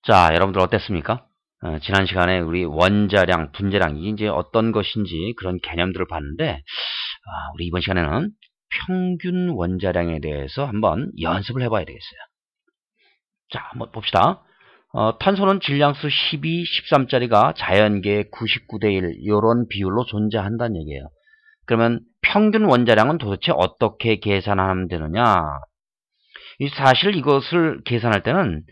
자, 여러분들 어땠습니까? 지난 시간에 우리 원자량, 분자량, 이게 이제 어떤 것인지 그런 개념들을 봤는데, 우리 이번 시간에는 평균 원자량에 대해서 한번 연습을 해봐야 되겠어요. 자, 한번 봅시다. 탄소는 질량수 12, 13짜리가 자연계의 99대 1, 이런 비율로 존재한다는 얘기예요. 그러면 평균 원자량은 도대체 어떻게 계산하면 되느냐? 사실 이것을 계산할 때는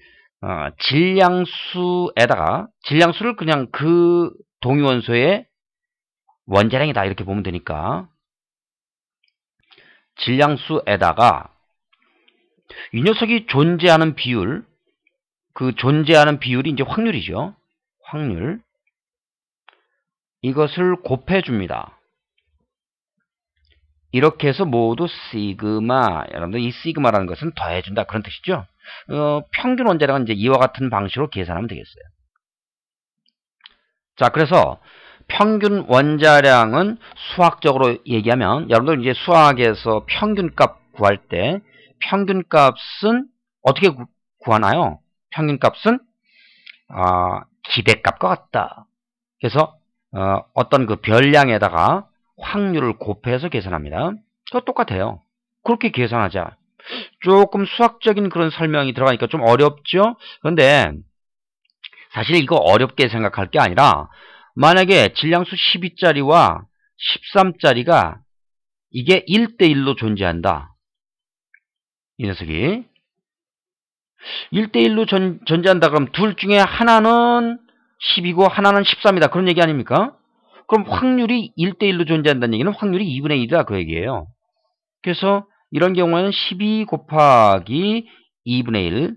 질량수를 그냥 그 동위원소의 원자량이다 이렇게 보면 되니까, 질량수에다가 이 녀석이 존재하는 비율, 그 존재하는 비율이 이제 확률이죠. 확률. 이것을 곱해줍니다. 이렇게 해서 모두 시그마, 여러분들 이 시그마라는 것은 더해준다 그런 뜻이죠. 평균 원자량은 이제 이와 같은 방식으로 계산하면 되겠어요. 자, 그래서 평균 원자량은 수학적으로 얘기하면, 여러분들 이제 수학에서 평균값 구할 때 평균값은 어떻게 구하나요? 평균값은 기대값과 같다. 그래서 어떤 그 별량에다가 확률을 곱해서 계산합니다. 그거 똑같아요. 그렇게 계산하자. 조금 수학적인 그런 설명이 들어가니까 좀 어렵죠? 그런데 사실 이거 어렵게 생각할 게 아니라, 만약에 질량수 12짜리와 13짜리가 이게 1대1로 존재한다. 이 녀석이 1대1로 존재한다. 그럼 둘 중에 하나는 10이고 하나는 13이다. 그런 얘기 아닙니까? 그럼 확률이 1대1로 존재한다는 얘기는 확률이 2분의 1이다. 그 얘기예요. 그래서 이런 경우에는 12 곱하기 2분의 1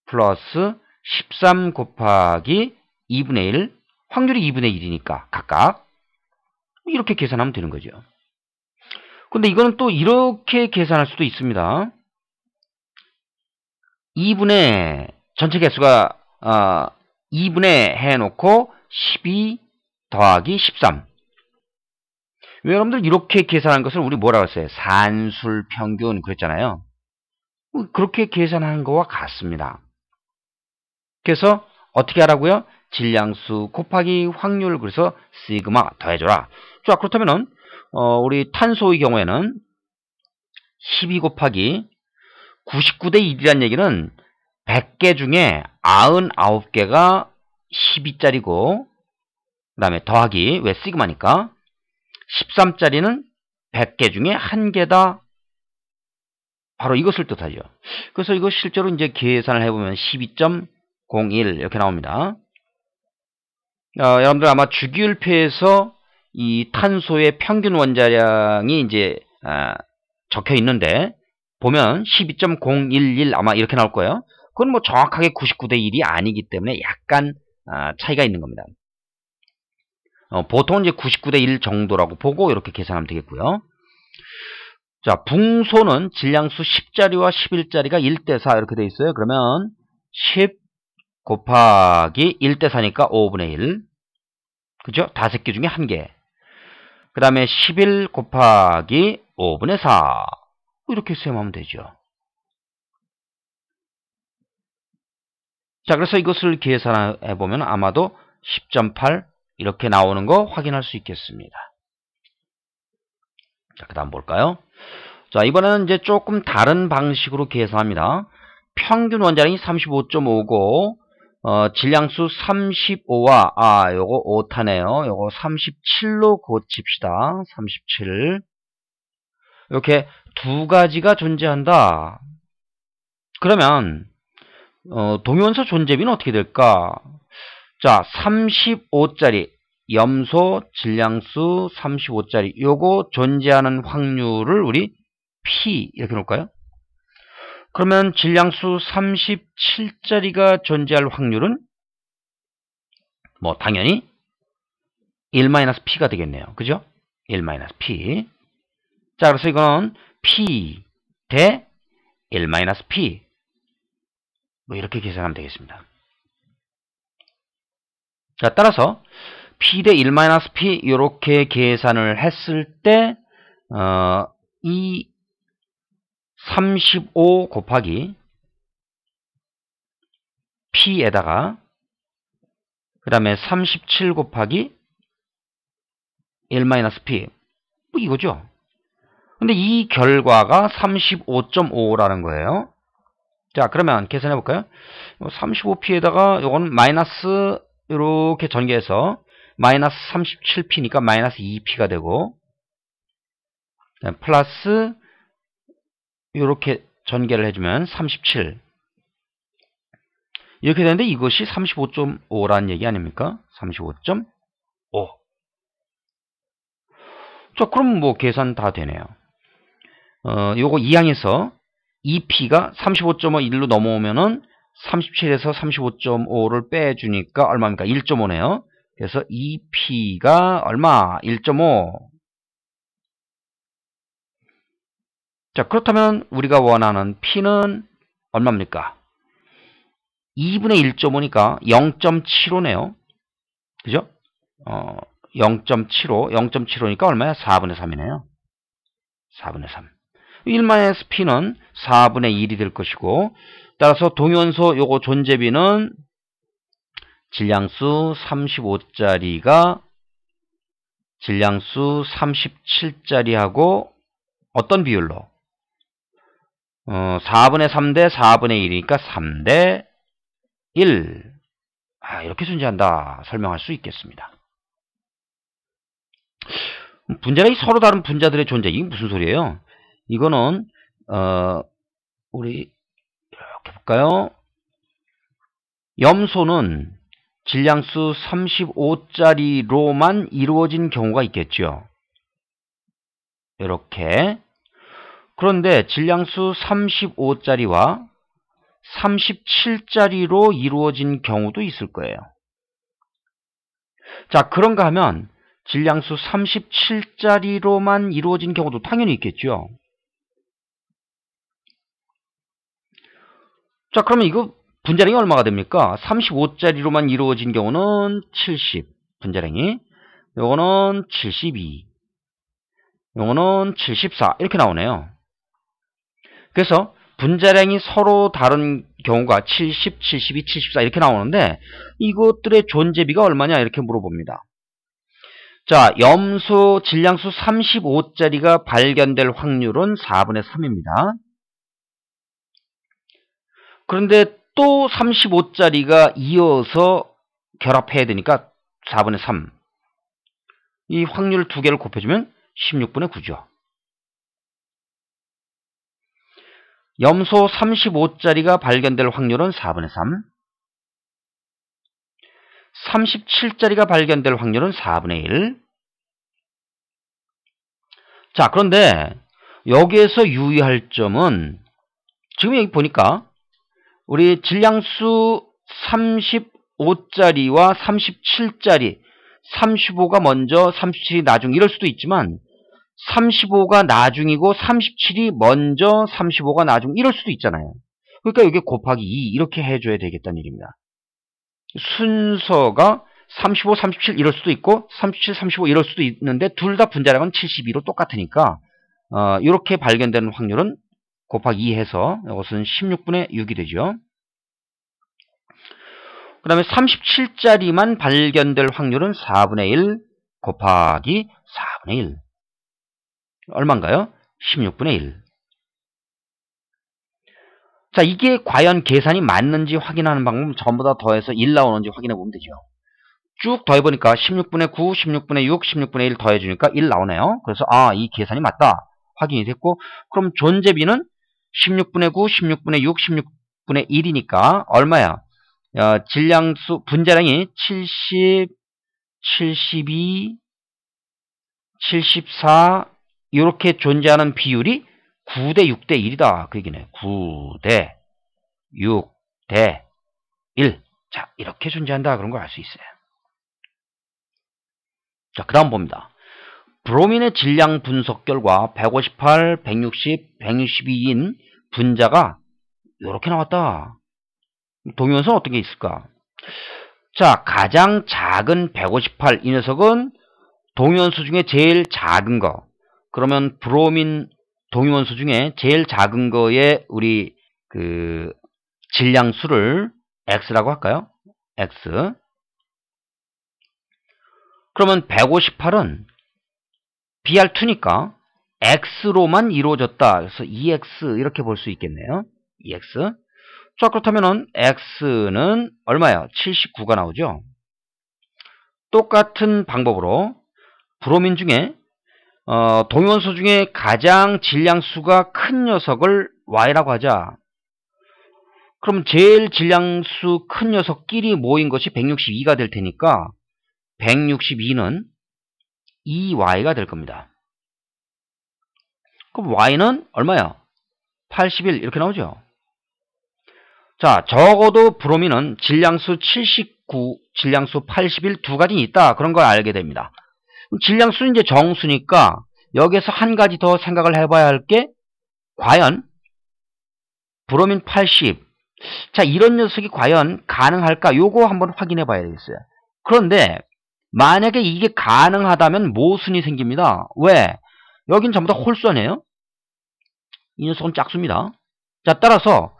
플러스 13 곱하기 2분의 1, 확률이 2분의 1이니까 각각 이렇게 계산하면 되는 거죠. 근데 이거는 또 이렇게 계산할 수도 있습니다. 2분의 전체 개수가 2분의 해놓고 12 더하기 13. 여러분들 이렇게 계산한 것을 우리 뭐라고 했어요? 산술 평균 그랬잖아요. 그렇게 계산하는 것과 같습니다. 그래서 어떻게 하라고요? 질량수 곱하기 확률, 그래서 시그마 더해줘라. 자, 그렇다면은 우리 탄소의 경우에는 12 곱하기 99대 1이라는 얘기는 100개 중에 99개가 12짜리고, 그 다음에 더하기, 왜 시그마니까 13짜리는 100개 중에 1개다. 바로 이것을 뜻하죠. 그래서 이거 실제로 이제 계산을 해보면 12.01 이렇게 나옵니다. 여러분들 아마 주기율표에서 이 탄소의 평균 원자량이 이제 적혀 있는데, 보면 12.011 아마 이렇게 나올 거예요. 그건 뭐 정확하게 99대 1이 아니기 때문에 약간 차이가 있는 겁니다. 보통 이제 99대 1 정도라고 보고 이렇게 계산하면 되겠고요. 자, 붕소는 질량수 10짜리와 11짜리가 1대 4 이렇게 돼 있어요. 그러면 10 곱하기 1대 4니까 5분의 1. 그죠? 5개 중에 1개. 그 다음에 11 곱하기 5분의 4. 이렇게 수렴하면 되죠. 자, 그래서 이것을 계산해보면 아마도 10.8 이렇게 나오는 거 확인할 수 있겠습니다. 자, 그 다음 볼까요? 자, 이번에는 이제 조금 다른 방식으로 계산합니다. 평균 원자량이 35.5고, 질량수 35와, 요거 5타네요. 요거 37로 고칩시다. 37. 이렇게 두 가지가 존재한다. 그러면, 동위원소 존재비는 어떻게 될까? 자, 35짜리, 염소 질량수 35짜리, 요거 존재하는 확률을 우리 P, 이렇게 놓을까요? 그러면 질량수 37짜리가 존재할 확률은 뭐 당연히 1-P가 되겠네요. 그죠? 1-P. 자, 그래서 이거는 P 대 1-P. 뭐 이렇게 계산하면 되겠습니다. 자, 따라서 P 대 1-P 이렇게 계산을 했을 때 이 35 곱하기 2p에다가 그 다음에 37 곱하기 1-p 뭐 이거죠. 근데 이 결과가 35.5라는 거예요. 자, 그러면 계산해 볼까요? 35p에다가 요거는 마이너스 이렇게 전개해서 마이너스 37p니까 마이너스 2p가 되고 플러스 이렇게 전개를 해주면 37 이렇게 되는데 이것이 35.5라는 얘기 아닙니까? 35.5. 자, 그럼 뭐 계산 다 되네요. 요거 2항에서 2p가 35.5 1로 넘어오면은 37에서 35.5를 빼주니까 얼마입니까? 1.5네요. 그래서 2p가 얼마? 1.5. 자, 그렇다면 우리가 원하는 p는 얼마입니까? 2분의 1.5니까 0.75네요. 그죠? 0.75, 0.75니까 얼마야? 4분의 3이네요. 4분의 3. 1마이너스 p는 4분의 1이 될 것이고, 따라서 동위원소 요거 존재비는 질량수 35짜리가 질량수 37짜리하고 어떤 비율로? 4분의 3 대 4분의 1이니까 3대 1. 이렇게 존재한다. 설명할 수 있겠습니다. 분자량이 서로 다른 분자들의 존재, 이게 무슨 소리예요? 이거는 우리 이렇게 볼까요? 염소는 질량수 35짜리로만 이루어진 경우가 있겠죠. 이렇게. 그런데 질량수 35짜리와 37짜리로 이루어진 경우도 있을 거예요. 자, 그런가 하면 질량수 37짜리로만 이루어진 경우도 당연히 있겠죠. 자, 그러면 이거 분자량이 얼마가 됩니까? 35짜리로만 이루어진 경우는 70 분자량이, 요거는 72, 요거는 74 이렇게 나오네요. 그래서 분자량이 서로 다른 경우가 70, 72, 74 이렇게 나오는데 이것들의 존재비가 얼마냐 이렇게 물어봅니다. 자, 염소 질량수 35짜리가 발견될 확률은 4분의 3입니다. 그런데 또 35짜리가 이어서 결합해야 되니까 4분의 3. 이 확률 두 개를 곱해주면 16분의 9죠. 염소 35짜리가 발견될 확률은 4분의 3. 37짜리가 발견될 확률은 4분의 1. 자, 그런데 여기에서 유의할 점은 지금 여기 보니까 우리 질량수 35짜리와 37짜리 35가 먼저 37이 나중 이럴 수도 있지만 35가 나중이고 37이 먼저 35가 나중 이럴 수도 있잖아요. 그러니까 여기 곱하기 2 이렇게 해줘야 되겠다는 얘기입니다. 순서가 35, 37 이럴 수도 있고 37, 35 이럴 수도 있는데 둘 다 분자량은 72로 똑같으니까 이렇게 발견되는 확률은 곱하기 2 해서 이것은 16분의 6이 되죠. 그 다음에 37짜리만 발견될 확률은 4분의 1 곱하기 4분의 1. 얼마인가요? 16분의 1. 자, 이게 과연 계산이 맞는지 확인하는 방법은 전부 다 더해서 1 나오는지 확인해 보면 되죠. 쭉 더해보니까 16분의 9, 16분의 6, 16분의 1 더해주니까 1 나오네요. 그래서 이 계산이 맞다. 확인이 됐고, 그럼 존재비는 16분의 9, 16분의 6, 16분의 1이니까 얼마야? 질량수, 분자량이 70, 72, 74 이렇게 존재하는 비율이 9대 6대 1이다. 그 얘기네. 9대 6대 1. 자, 이렇게 존재한다. 그런 걸 알 수 있어요. 자, 그 다음 봅니다. 브로민의 질량 분석 결과 158, 160, 162인 분자가 이렇게 나왔다. 동위원소는 어떤 게 있을까? 자, 가장 작은 158, 이 녀석은 동위원소 중에 제일 작은 거. 그러면 브로민 동위원소 중에 제일 작은 거에 우리 그 질량수를 X라고 할까요? X. 그러면 158은 BR2니까 X로만 이루어졌다. 그래서 EX 이렇게 볼 수 있겠네요. EX. 자, 그렇다면은 X는 얼마예요? 79가 나오죠. 똑같은 방법으로 브로민 중에 동위원소 중에 가장 질량수가 큰 녀석을 Y라고 하자. 그럼 제일 질량수 큰 녀석끼리 모인 것이 162가 될 테니까 162는 2Y가 될 겁니다. 그럼 Y는 얼마야? 81 이렇게 나오죠. 자, 적어도 브로민은 질량수 79, 질량수 81 두 가지 있다. 그런 걸 알게 됩니다. 질량수는 이제 정수니까 여기에서 한 가지 더 생각을 해봐야 할 게 과연 브로민 80. 자, 이런 녀석이 과연 가능할까? 요거 한번 확인해 봐야 되겠어요. 그런데 만약에 이게 가능하다면 모순이 생깁니다. 왜? 여긴 전부 다 홀수네요. 이 녀석은 짝수입니다. 자, 따라서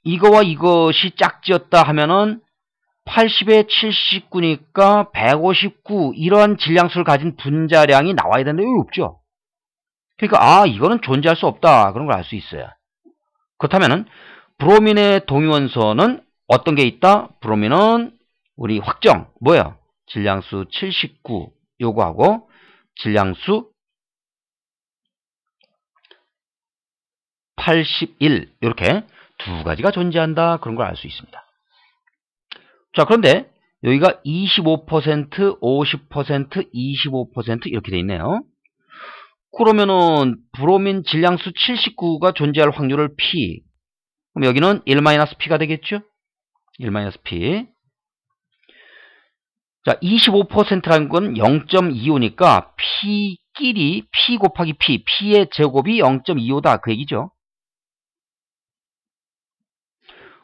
이거와 이것이 짝지었다 하면은 80에 79니까 159 이러한 질량수를 가진 분자량이 나와야 되는데 여기 없죠. 그러니까 이거는 존재할 수 없다. 그런 걸 알 수 있어요. 그렇다면은 브로민의 동위원소는 어떤 게 있다? 브로민은 우리 확정 뭐예요? 질량수 79 요거하고 질량수 81 이렇게 두 가지가 존재한다. 그런 걸 알 수 있습니다. 자, 그런데 여기가 25%, 50%, 25% 이렇게 돼 있네요. 그러면은 브로민 질량수 79가 존재할 확률을 P. 그럼 여기는 1-P가 되겠죠? 1-P. 자, 25%라는 건 0.25니까 P끼리 P 곱하기 P, P의 제곱이 0.25다. 그 얘기죠.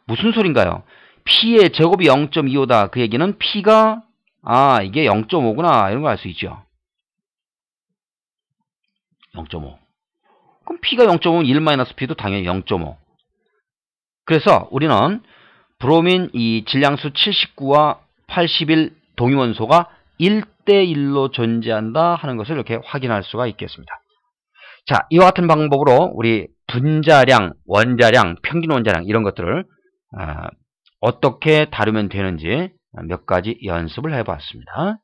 무슨 소린가요? P의 제곱이 0.25다. 그 얘기는 P가 이게 0.5구나. 이런 걸 알 수 있죠. 0.5. 그럼 P가 0.5면 1-P도 당연히 0.5. 그래서 우리는 브로민 이 질량수 79와 81 동위원소가 1대1로 존재한다 하는 것을 이렇게 확인할 수가 있겠습니다. 자, 이와 같은 방법으로 우리 분자량, 원자량, 평균 원자량 이런 것들을 어떻게 다루면 되는지 몇 가지 연습을 해봤습니다.